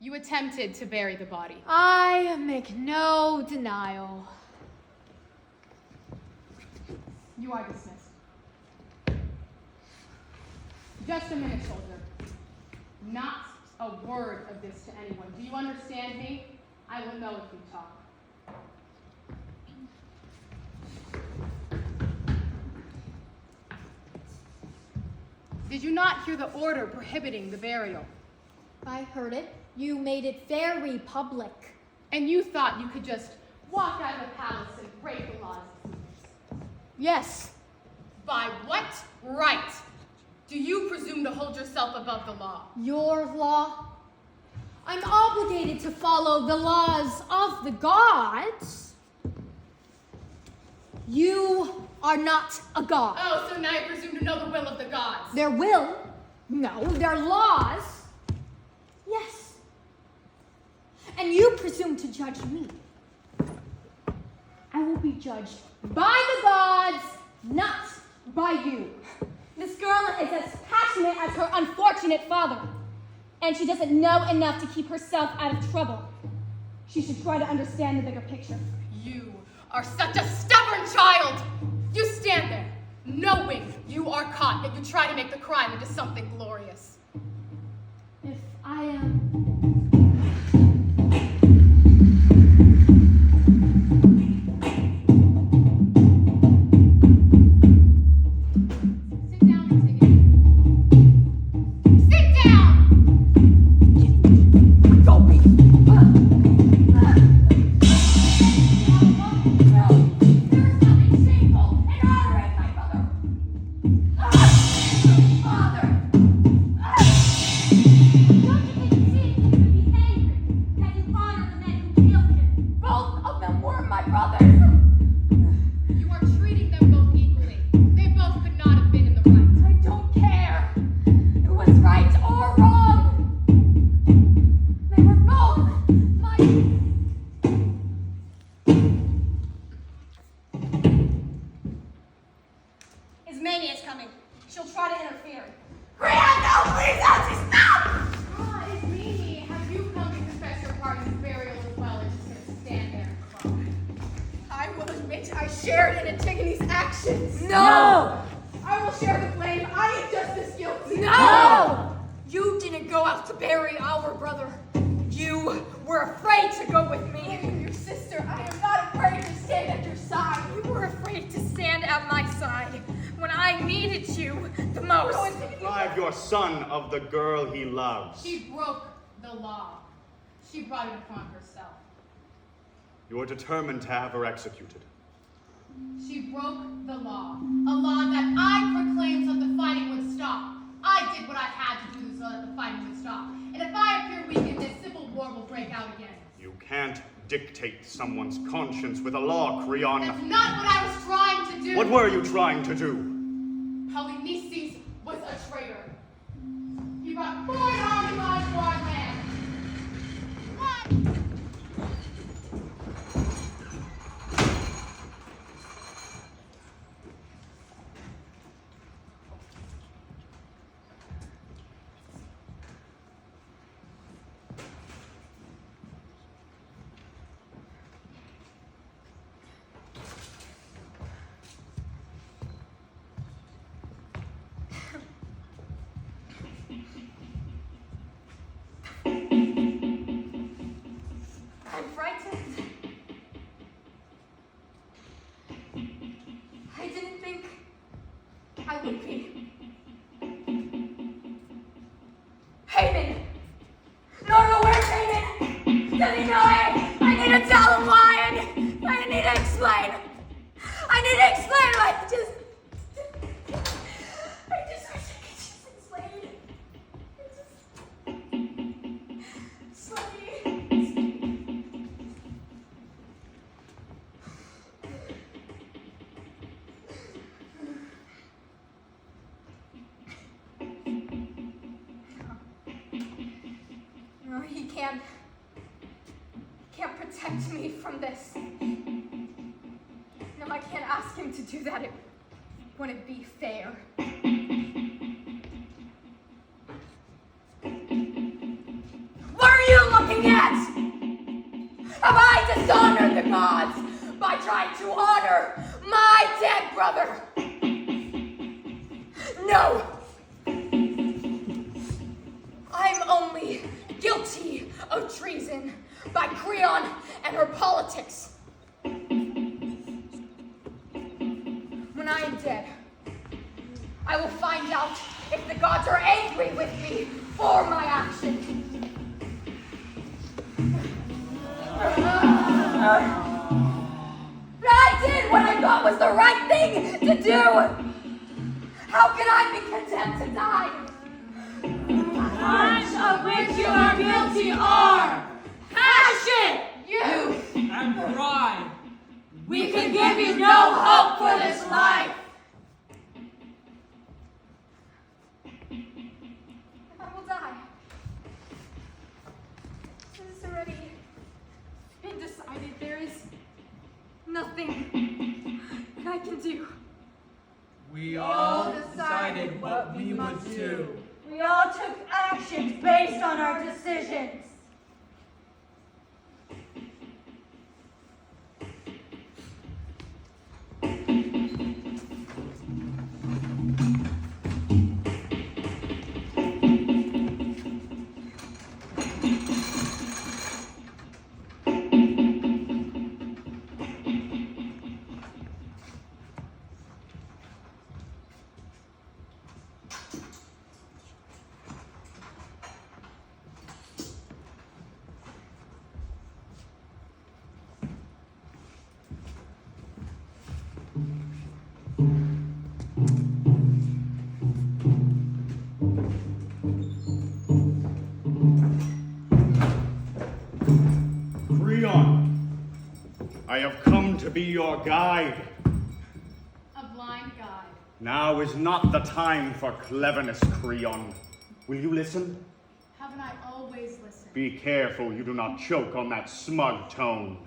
You attempted to bury the body. I make no denial. You are dismissed. Just a minute, soldier. Not a word of this to anyone. Do you understand me? I will know if you talk. Did you not hear the order prohibiting the burial? I heard it. You made it very public. And you thought you could just walk out of the palace and break the laws? Yes. By what right do you presume to hold yourself above the law? Your law? I'm obligated to follow the laws of the gods. You are not a god. Oh, so now you presume to know the will of the gods. Their will? No, their laws. Yes. And you presume to judge me. I will be judged by the gods, not by you. This girl is as passionate as her unfortunate father, and she doesn't know enough to keep herself out of trouble. She should try to understand the bigger picture. You are such a stubborn child. You stand there, knowing you are caught, yet you try to make the crime into something glorious. If I am... Ismene is coming. She'll try to interfere. Ismene, have you come to confess your part in the burial as well, or just going to stand there and cry? I will admit I shared in Antigone's actions. No! I will share the blame. I am just as guilty. No! You didn't go out to bury our brother. You were afraid to go with me. I am your sister. I am not afraid to stand at your side. You were afraid to stand at my side when I needed you the most. Deprive your son of the girl he loves. She broke the law. She brought it upon herself. You are determined to have her executed. She broke the law. A law that I proclaimed so that the fighting would stop. I did what I had to do so that the fighting would stop. And if I appear weak in this, civil war will break out again. You can't dictate someone's conscience with a law, Creon. That's not what I was trying to do. What were you trying to do? Polynices was a traitor. He brought foreign armies onto our land. What? I'm frightened. I didn't think I would be. Haven! No, where's Haven? Does he know it? I need to tell him why. I need to explain. I just wish I could just explain. No, he can't protect me from this. No, I can't ask him to do that. It wouldn't be fair. What are you looking dishonored the gods by trying to honor my dead brother. No! I'm only guilty of treason by Creon and her politics. When I am dead, I will find out if the gods are angry with me for my actions. I did what I thought was the right thing to do. How can I be condemned to die? Crimes of which you are guilty are passion, You! and pride. We can give you no hope for this life. I will die. It has already been decided. There is nothing that I can do. We all decided what we would do. We all took actions based on our decisions. I have come to be your guide. A blind guide. Now is not the time for cleverness, Creon. Will you listen? Haven't I always listened? Be careful you do not choke on that smug tone.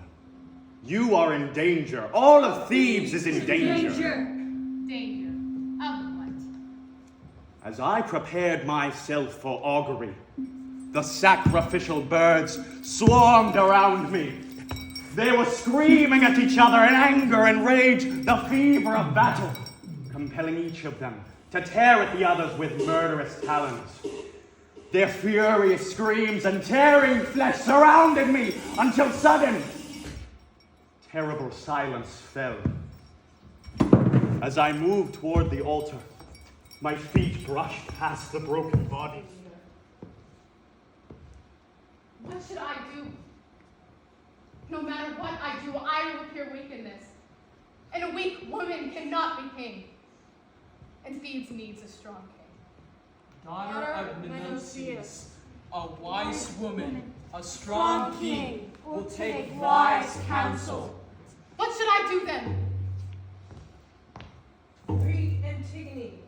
You are in danger. All of Thebes is in danger. Danger. Of what? As I prepared myself for augury, the sacrificial birds swarmed around me. They were screaming at each other in anger and rage, the fever of battle, compelling each of them to tear at the others with murderous talons. Their furious screams and tearing flesh surrounded me until sudden, terrible silence fell. As I moved toward the altar, my feet brushed past the broken body. What should I do? No matter what I do, I will appear weak in this. And a weak woman cannot be king. And Thebes needs a strong king. Daughter of Menoetius, a wise woman, a strong king, will take wise counsel. What should I do then? Free Antigone.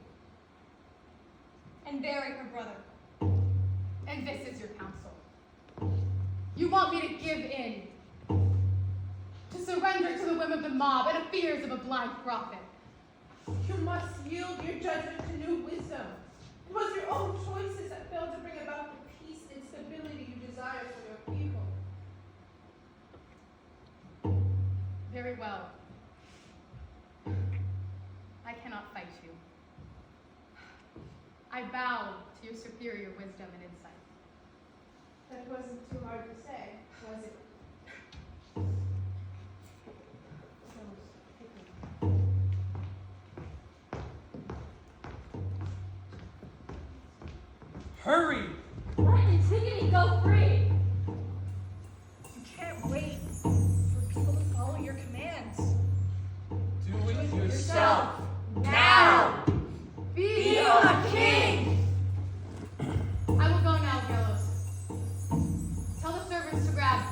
And bury her brother. And this is your counsel. You want me to give in. To surrender to the whim of the mob and the fears of a blind prophet. You must yield your judgment to new wisdom. It was your own choices that failed to bring about the peace and stability you desire for your people. Very well. I cannot fight you. I bow to your superior wisdom and insight. That wasn't too hard to say, was it? Hurry! Let Antigone go free! You can't wait for people to follow your commands. Do it yourself. Now! Be a king! I will go now, Gelos. Tell the servants to grab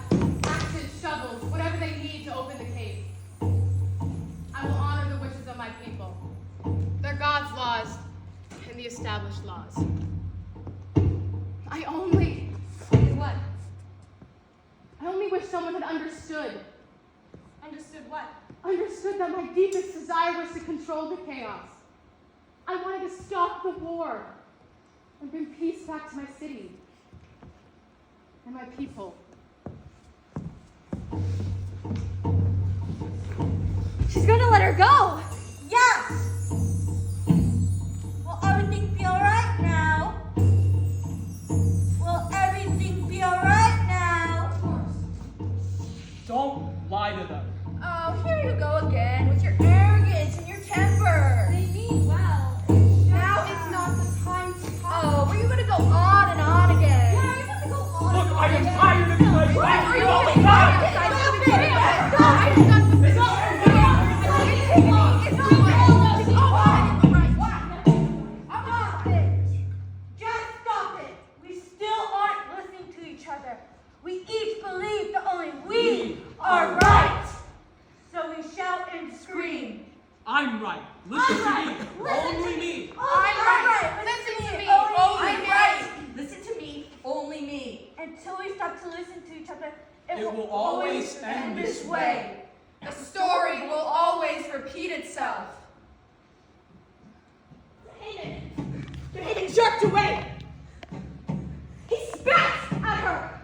axes, shovels, whatever they need to open the cave. I will honor the wishes of my people, their God's laws, and the established laws. I only wish someone had understood. Understood what? Understood that my deepest desire was to control the chaos. I wanted to stop the war and bring peace back to my city and my people. her go. Yes! Will everything be alright now? Will everything be alright now? Don't lie to them. Oh, here you go again with your arrogance and your temper. They mean well. Now it's not the time to talk. Oh, were you gonna go on and on again? Yeah, you have to go on. Look, I am tired of you guys laughing all the time. Stop it! Just stop it! We still aren't listening to each other. We each believe that only we are right. So we shout and scream. I'm right. Listen to me. Listen Only to me. I'm right. Listen to me. Only I'm me. right. Listen to me. Only me. Until we stop to listen to each other, It will always end this way. The story will always repeat itself. Hayden jerked away. He spat at her.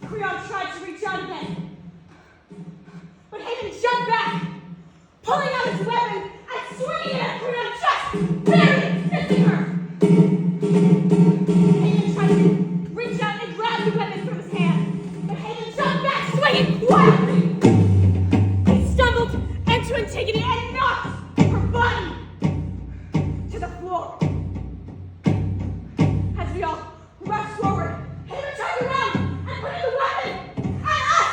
Creon tried to reach out again, but Hayden jumped back, pulling out his weapon and swinging it at Creon's chest, barely missing her. Hayden tried to reach out and grab the weapon from his hand, but Hayden jumped back, swinging wildly. He stumbled into Antigone and knocked her body to the floor. As we all rushed forward, Hayden turned around and pointed the weapon at us.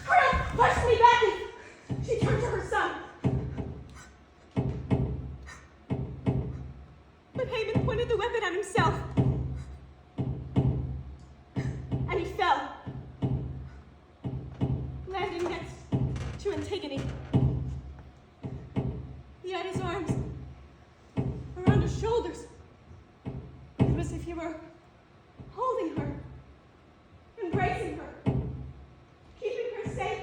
Creon pushed me back and she turned to her son. But Hayden pointed the weapon at himself. And he fell, landing next to Antigone. He had his arms around her shoulders. It was as if he were holding her, embracing her, keeping her safe,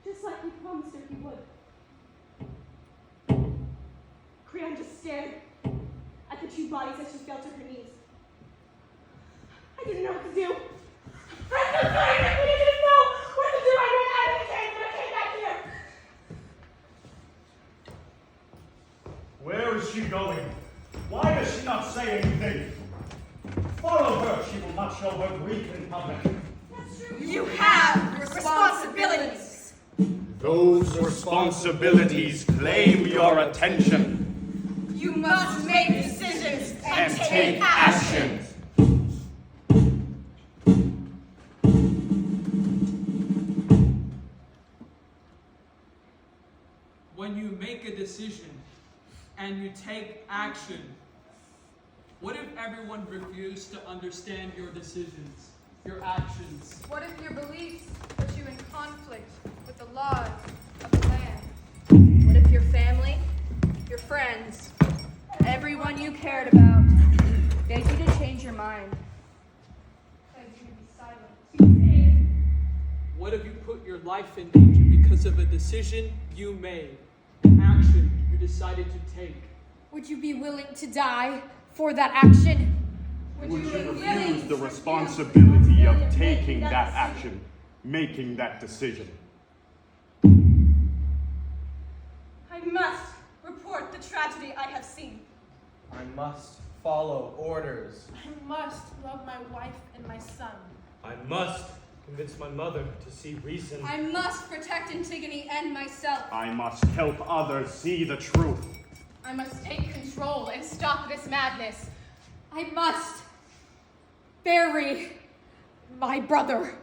just like he promised her he would. Creon just stared at the two bodies as she fell to her knees. I didn't know what to do. I'm so sorry, I didn't know what to do. I ran out of the cave when I came back here. Where is she going? Why does she not say anything? Follow her. She will not show her grief in public. You have responsibilities. Those responsibilities claim your attention You must make decisions and take action. When you make a decision and you take action, what if everyone refused to understand your decisions, your actions? What if your beliefs put you in conflict with the laws of the land? What if your family, your friends, everyone you cared about begged you to change your mind? Then you would be silent. What if you put your life in danger because of a decision you made, action you decided to take? Would you be willing to die for that action? Would you refuse the responsibility of taking that action, making that decision? I must report the tragedy I have seen. I must follow orders. I must love my wife and my son. I must convince my mother to see reason. I must protect Antigone and myself. I must help others see the truth. I must take control and stop this madness. I must bury my brother.